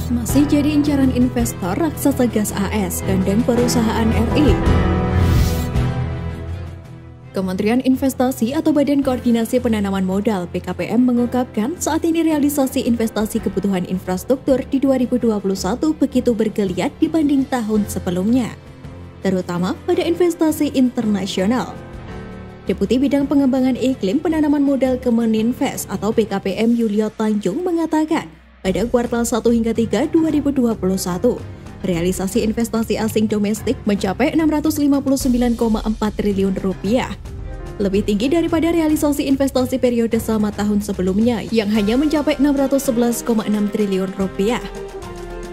Masih jadi incaran investor raksasa gas AS gandeng perusahaan RI. Kementerian Investasi atau Badan Koordinasi Penanaman Modal (BKPM) mengungkapkan saat ini realisasi investasi kebutuhan infrastruktur di 2021 begitu bergeliat dibanding tahun sebelumnya, terutama pada investasi internasional. Deputi Bidang Pengembangan Iklim Penanaman Modal Kemeninvest atau BKPM Yulio Tanjung mengatakan, pada kuartal 1 hingga 3 2021, realisasi investasi asing domestik mencapai 659,4 triliun rupiah. Lebih tinggi daripada realisasi investasi periode sama tahun sebelumnya yang hanya mencapai 611,6 triliun rupiah.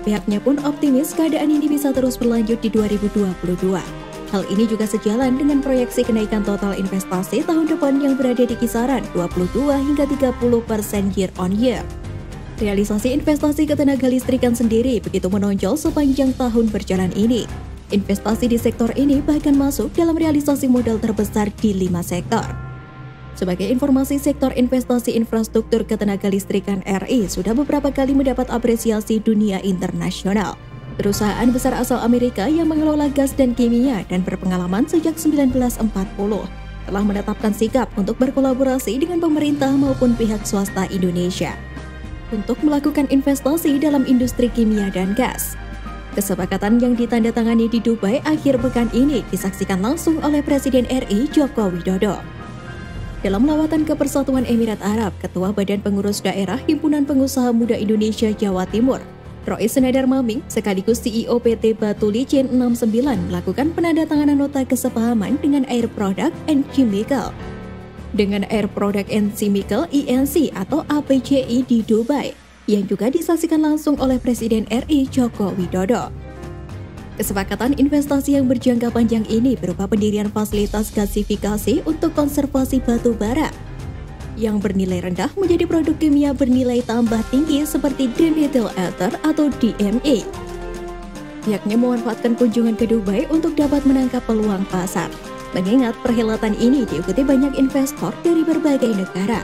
Pihaknya pun optimis keadaan ini bisa terus berlanjut di 2022. Hal ini juga sejalan dengan proyeksi kenaikan total investasi tahun depan yang berada di kisaran 22 hingga 30% year on year. Realisasi investasi ketenaga listrikan sendiri begitu menonjol sepanjang tahun berjalan ini. Investasi di sektor ini bahkan masuk dalam realisasi modal terbesar di 5 sektor. Sebagai informasi, sektor investasi infrastruktur ketenaga listrikan RI sudah beberapa kali mendapat apresiasi dunia internasional. Perusahaan besar asal Amerika yang mengelola gas dan kimia dan berpengalaman sejak 1940 telah menetapkan sikap untuk berkolaborasi dengan pemerintah maupun pihak swasta Indonesia untuk melakukan investasi dalam industri kimia dan gas. Kesepakatan yang ditandatangani di Dubai akhir pekan ini disaksikan langsung oleh Presiden RI Joko Widodo. Dalam lawatan ke Persatuan Emirat Arab, Ketua Badan Pengurus Daerah Himpunan Pengusaha Muda Indonesia Jawa Timur, Rois Senadar Maming, sekaligus CEO PT Batu Licin 69 melakukan penandatanganan nota kesepahaman dengan Air Product and Chemical. Dengan Air Product and Chemical INC atau APCI di Dubai, yang juga disaksikan langsung oleh Presiden RI Joko Widodo. Kesepakatan investasi yang berjangka panjang ini berupa pendirian fasilitas gasifikasi untuk konservasi batu bara, yang bernilai rendah menjadi produk kimia bernilai tambah tinggi seperti dimethyl ether atau DME. Pihaknya memanfaatkan kunjungan ke Dubai untuk dapat menangkap peluang pasar. Mengingat perhelatan ini diikuti banyak investor dari berbagai negara.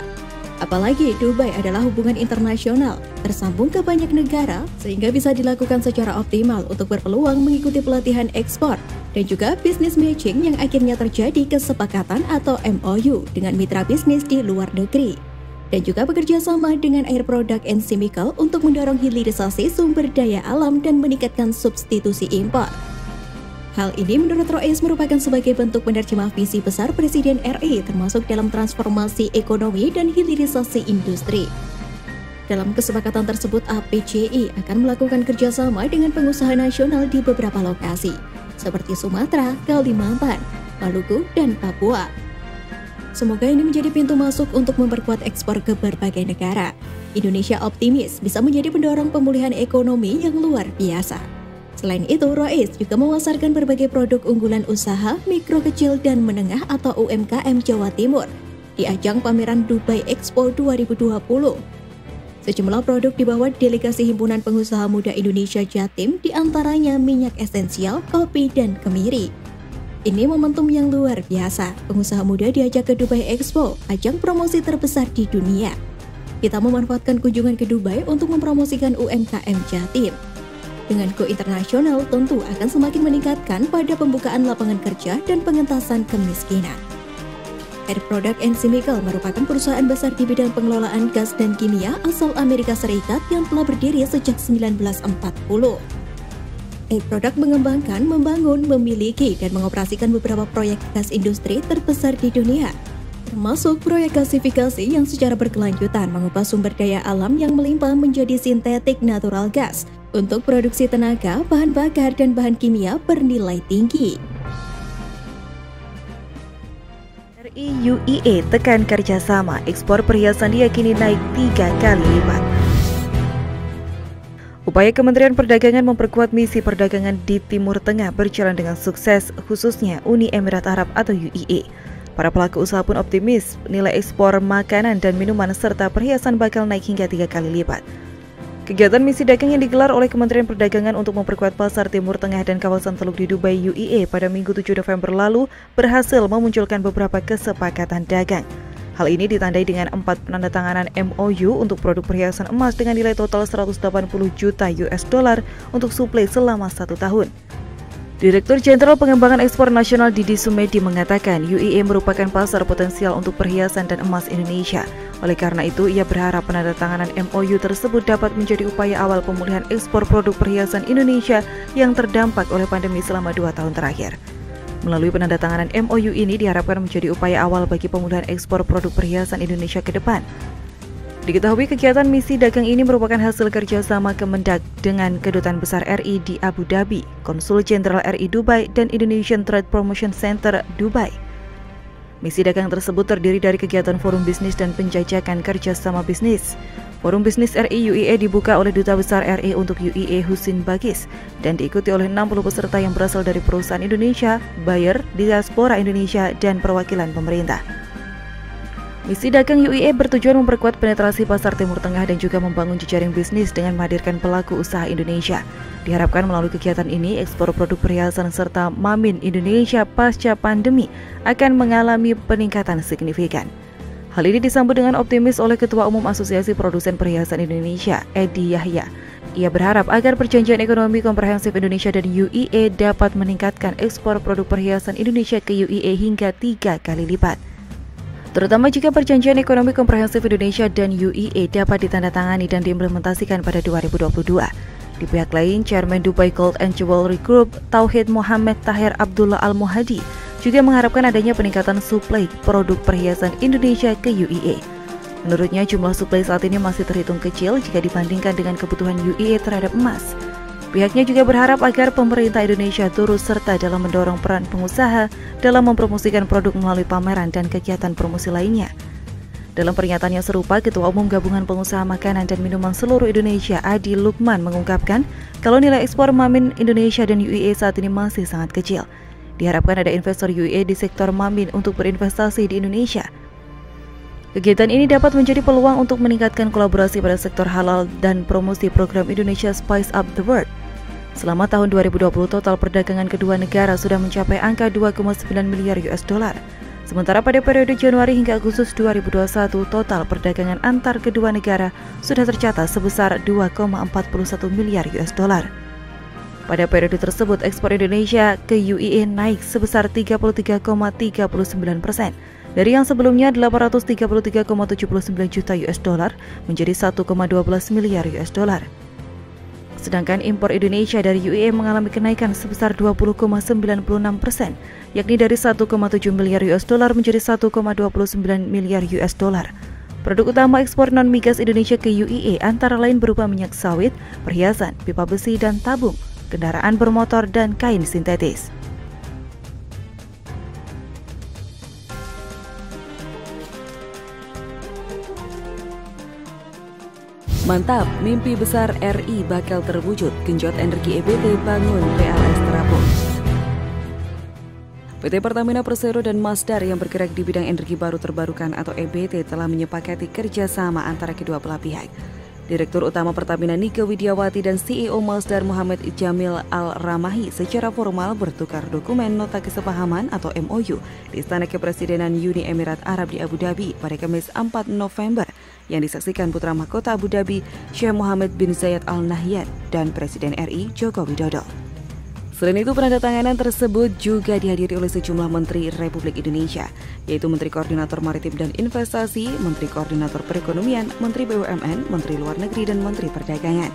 Apalagi Dubai adalah hubungan internasional, tersambung ke banyak negara, sehingga bisa dilakukan secara optimal untuk berpeluang mengikuti pelatihan ekspor, dan juga business matching yang akhirnya terjadi kesepakatan atau MOU dengan mitra bisnis di luar negeri. Dan juga bekerja sama dengan Air Product and Chemical untuk mendorong hilirisasi sumber daya alam dan meningkatkan substitusi impor. Hal ini menurut Rois merupakan sebagai bentuk penerjemah visi besar Presiden RI termasuk dalam transformasi ekonomi dan hilirisasi industri. Dalam kesepakatan tersebut, APCI akan melakukan kerjasama dengan pengusaha nasional di beberapa lokasi, seperti Sumatera, Kalimantan, Maluku, dan Papua. Semoga ini menjadi pintu masuk untuk memperkuat ekspor ke berbagai negara. Indonesia optimis bisa menjadi pendorong pemulihan ekonomi yang luar biasa. Selain itu, Rois juga memasarkan berbagai produk unggulan usaha mikro kecil dan menengah atau UMKM Jawa Timur di ajang pameran Dubai Expo 2020. Sejumlah produk dibawa delegasi Himpunan Pengusaha Muda Indonesia Jatim, diantaranya minyak esensial, kopi, dan kemiri. Ini momentum yang luar biasa. Pengusaha muda diajak ke Dubai Expo, ajang promosi terbesar di dunia. Kita memanfaatkan kunjungan ke Dubai untuk mempromosikan UMKM Jatim. Dengan go internasional tentu akan semakin meningkatkan pada pembukaan lapangan kerja dan pengentasan kemiskinan. Air Product and Chemical merupakan perusahaan besar di bidang pengelolaan gas dan kimia asal Amerika Serikat yang telah berdiri sejak 1940. Air Product mengembangkan, membangun, memiliki, dan mengoperasikan beberapa proyek gas industri terbesar di dunia, termasuk proyek gasifikasi yang secara berkelanjutan mengubah sumber daya alam yang melimpah menjadi sintetik natural gas untuk produksi tenaga, bahan bakar, dan bahan kimia bernilai tinggi. RI UIE tekan kerjasama, ekspor perhiasan diyakini naik 3 kali lipat. Upaya Kementerian Perdagangan memperkuat misi perdagangan di Timur Tengah berjalan dengan sukses, khususnya Uni Emirat Arab atau UIE. Para pelaku usaha pun optimis nilai ekspor makanan dan minuman serta perhiasan bakal naik hingga 3 kali lipat. Kegiatan misi dagang yang digelar oleh Kementerian Perdagangan untuk memperkuat pasar Timur Tengah dan kawasan Teluk di Dubai UIE pada Minggu 7 November lalu berhasil memunculkan beberapa kesepakatan dagang. Hal ini ditandai dengan 4 penandatanganan MOU untuk produk perhiasan emas dengan nilai total 180 juta US dollar untuk suplai selama 1 tahun. Direktur Jenderal Pengembangan Ekspor Nasional Didi Sumedi mengatakan UIE merupakan pasar potensial untuk perhiasan dan emas Indonesia. Oleh karena itu, ia berharap penandatanganan MOU tersebut dapat menjadi upaya awal pemulihan ekspor produk perhiasan Indonesia yang terdampak oleh pandemi selama 2 tahun terakhir. Melalui penandatanganan MOU ini diharapkan menjadi upaya awal bagi pemulihan ekspor produk perhiasan Indonesia ke depan. Diketahui kegiatan misi dagang ini merupakan hasil kerjasama Kemendag dengan Kedutaan Besar RI di Abu Dhabi, Konsul Jenderal RI Dubai, dan Indonesian Trade Promotion Center Dubai. Misi dagang tersebut terdiri dari kegiatan forum bisnis dan penjajakan kerjasama bisnis. Forum bisnis RI UIE dibuka oleh Duta Besar RI untuk UIE Husin Bagis dan diikuti oleh 60 peserta yang berasal dari perusahaan Indonesia, buyer, diaspora Indonesia, dan perwakilan pemerintah. Misi dagang UIE bertujuan memperkuat penetrasi pasar Timur Tengah dan juga membangun jejaring bisnis dengan menghadirkan pelaku usaha Indonesia. Diharapkan melalui kegiatan ini, ekspor produk perhiasan serta mamin Indonesia pasca pandemi akan mengalami peningkatan signifikan. Hal ini disambut dengan optimis oleh Ketua Umum Asosiasi Produsen Perhiasan Indonesia, Edi Yahya. Ia berharap agar Perjanjian Ekonomi Komprehensif Indonesia dan UIE dapat meningkatkan ekspor produk perhiasan Indonesia ke UIE hingga 3 kali lipat. Terutama jika Perjanjian Ekonomi Komprehensif Indonesia dan UIE dapat ditandatangani dan diimplementasikan pada 2022. Di pihak lain, Chairman Dubai Gold and Jewelry Group, Tauhid Muhammad Tahir Abdullah Al-Muhadi, juga mengharapkan adanya peningkatan suplai produk perhiasan Indonesia ke UIE. Menurutnya, jumlah suplai saat ini masih terhitung kecil jika dibandingkan dengan kebutuhan UIE terhadap emas. Pihaknya juga berharap agar pemerintah Indonesia turut serta dalam mendorong peran pengusaha dalam mempromosikan produk melalui pameran dan kegiatan promosi lainnya. Dalam pernyataannya serupa, Ketua Umum Gabungan Pengusaha Makanan dan Minuman Seluruh Indonesia, Adi Lukman, mengungkapkan kalau nilai ekspor mamin Indonesia dan UIE saat ini masih sangat kecil. Diharapkan ada investor UIE di sektor mamin untuk berinvestasi di Indonesia. Kegiatan ini dapat menjadi peluang untuk meningkatkan kolaborasi pada sektor halal dan promosi program Indonesia Spice Up the World. Selama tahun 2020, total perdagangan kedua negara sudah mencapai angka 2,9 miliar US dollar. Sementara pada periode Januari hingga Agustus 2021, total perdagangan antar kedua negara sudah tercatat sebesar 2,41 miliar US dollar. Pada periode tersebut, ekspor Indonesia ke UIE naik sebesar 33,39% dari yang sebelumnya 833,79 juta US dollar menjadi 1,12 miliar US dollar. Sedangkan impor Indonesia dari UIE mengalami kenaikan sebesar 20,96%, yakni dari 1,7 miliar US dollar menjadi 1,29 miliar US dollar. Produk utama ekspor non-migas Indonesia ke UIE antara lain berupa minyak sawit, perhiasan, pipa besi dan tabung, kendaraan bermotor, dan kain sintetis. Mantap, mimpi besar RI bakal terwujud. Genjot energi EBT bangun PLTS terapung. PT Pertamina Persero dan Masdar yang bergerak di bidang energi baru terbarukan atau EBT telah menyepakati kerjasama antara kedua belah pihak. Direktur Utama Pertamina Nike Widiawati dan CEO Masdar Muhammad Jamil Al-Ramahi secara formal bertukar dokumen nota kesepahaman atau MOU di Istana Kepresidenan Uni Emirat Arab di Abu Dhabi pada Kamis 4 November yang disaksikan Putra Mahkota Abu Dhabi Syekh Muhammad bin Zayed Al Nahyan dan Presiden RI Joko Widodo. Selain itu, penandatanganan tersebut juga dihadiri oleh sejumlah Menteri Republik Indonesia, yaitu Menteri Koordinator Maritim dan Investasi, Menteri Koordinator Perekonomian, Menteri BUMN, Menteri Luar Negeri, dan Menteri Perdagangan.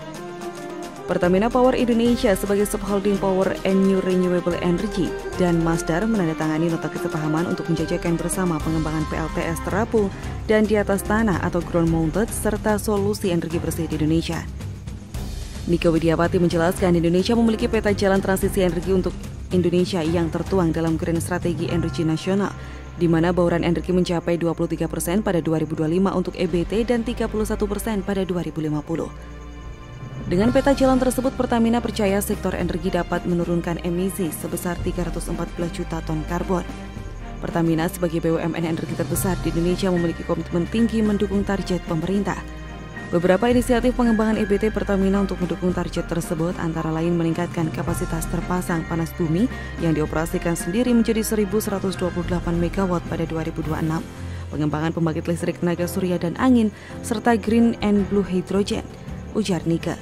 Pertamina Power Indonesia sebagai subholding Power and New Renewable Energy dan Masdar menandatangani nota kesepahaman untuk menjajakan bersama pengembangan PLTS terapung dan di atas tanah atau ground mounted serta solusi energi bersih di Indonesia. Nike Widiawati menjelaskan Indonesia memiliki peta jalan transisi energi untuk Indonesia yang tertuang dalam Grand Strategi Energi Nasional, di mana bauran energi mencapai 23% pada 2025 untuk EBT dan 31% pada 2050. Dengan peta jalan tersebut, Pertamina percaya sektor energi dapat menurunkan emisi sebesar 314 juta ton karbon. Pertamina sebagai BUMN energi terbesar di Indonesia memiliki komitmen tinggi mendukung target pemerintah. Beberapa inisiatif pengembangan EBT Pertamina untuk mendukung target tersebut antara lain meningkatkan kapasitas terpasang panas bumi yang dioperasikan sendiri menjadi 1.128 MW pada 2026, pengembangan pembangkit listrik tenaga surya dan angin, serta green and blue hydrogen, ujar Nike.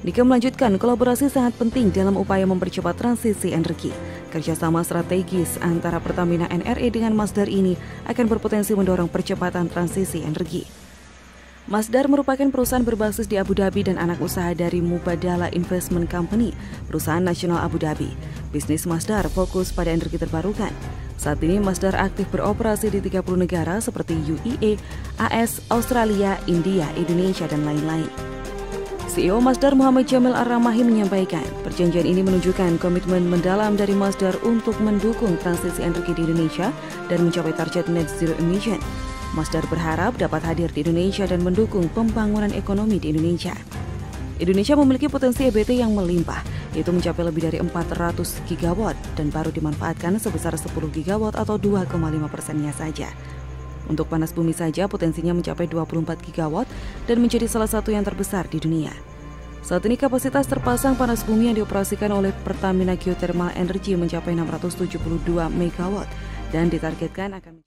Nike melanjutkan, kolaborasi sangat penting dalam upaya mempercepat transisi energi. Kerjasama strategis antara Pertamina NRE dengan Masdar ini akan berpotensi mendorong percepatan transisi energi. Masdar merupakan perusahaan berbasis di Abu Dhabi dan anak usaha dari Mubadala Investment Company, perusahaan nasional Abu Dhabi. Bisnis Masdar fokus pada energi terbarukan. Saat ini Masdar aktif beroperasi di 30 negara seperti UAE, AS, Australia, India, Indonesia, dan lain-lain. CEO Masdar Muhammad Jamil Ar-Ramahi menyampaikan, perjanjian ini menunjukkan komitmen mendalam dari Masdar untuk mendukung transisi energi di Indonesia dan mencapai target net zero emission. Masdar berharap dapat hadir di Indonesia dan mendukung pembangunan ekonomi di Indonesia. Indonesia memiliki potensi EBT yang melimpah, yaitu mencapai lebih dari 400 gigawatt dan baru dimanfaatkan sebesar 10 gigawatt atau 2,5%-nya saja. Untuk panas bumi saja potensinya mencapai 24 gigawatt dan menjadi salah satu yang terbesar di dunia. Saat ini kapasitas terpasang panas bumi yang dioperasikan oleh Pertamina Geothermal Energy mencapai 672 megawatt dan ditargetkan akan